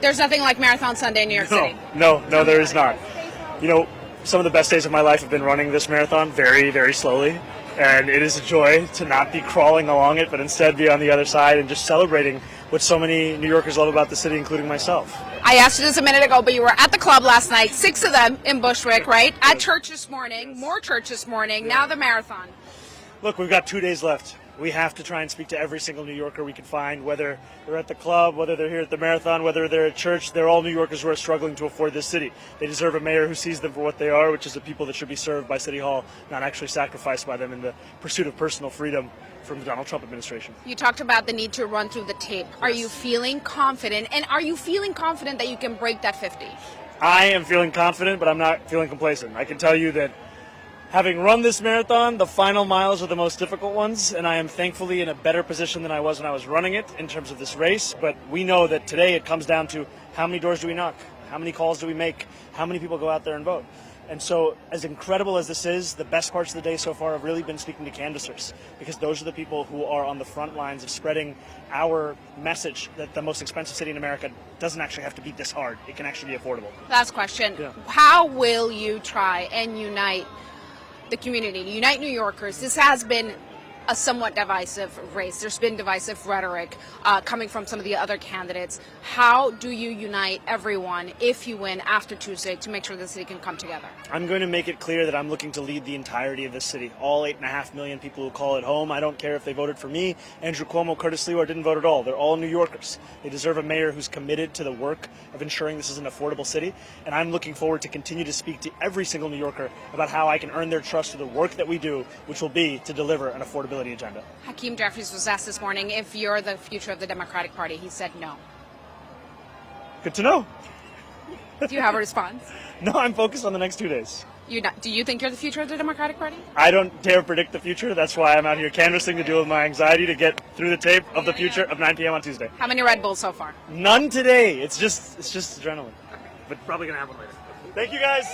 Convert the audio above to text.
There's nothing like Marathon Sunday in New York City. No, there is not. You know, some of the best days of my life have been running this marathon very, very slowly. And it is a joy to not be crawling along it, but instead be on the other side and just celebrating what so many New Yorkers love about the city, including myself. I asked you this a minute ago, but you were at the club last night, 6 of them in Bushwick, right? At church this morning, more church this morning, now the marathon. Look, we've got 2 days left. We have to try and speak to every single New Yorker we can find, whether they're at the club, whether they're here at the marathon, whether they're at church. They're all New Yorkers who are struggling to afford this city. They deserve a mayor who sees them for what they are, which is the people that should be served by City Hall, not actually sacrificed by them in the pursuit of personal freedom from the Donald Trump administration. You talked about the need to run through the tape. Are you feeling confident? And are you feeling confident that you can break that 50? I am feeling confident, but I'm not feeling complacent. I can tell you that having run this marathon, the final miles are the most difficult ones, and I am thankfully in a better position than I was when I was running it in terms of this race. But we know that today it comes down to how many doors do we knock, how many calls do we make, how many people go out there and vote. And so as incredible as this is, the best parts of the day so far have really been speaking to canvassers, because those are the people who are on the front lines of spreading our message that the most expensive city in America doesn't actually have to be this hard. It can actually be affordable. Last question. Yeah. How will you try and unite the community, unite New Yorkers? This has been a somewhat divisive race. There's been divisive rhetoric coming from some of the other candidates. How do you unite everyone if you win after Tuesday to make sure the city can come together? I'm going to make it clear that I'm looking to lead the entirety of this city. All 8.5 million people who call it home. I don't care if they voted for me, Andrew Cuomo, Curtis Lee, or didn't vote at all. They're all New Yorkers. They deserve a mayor who's committed to the work of ensuring this is an affordable city. And I'm looking forward to continue to speak to every single New Yorker about how I can earn their trust through the work that we do, which will be to deliver an affordability agenda. Hakeem Jeffries was asked this morning if you're the future of the Democratic Party. He said no. Good to know. Do you have a response? No, I'm focused on the next 2 days. Do you think you're the future of the Democratic Party? I don't dare predict the future. That's why I'm out here canvassing to deal with my anxiety to get through the tape of the future of 9 p.m. on Tuesday. How many Red Bulls so far? None today. It's just adrenaline. But probably going to happen later. Thank you, guys.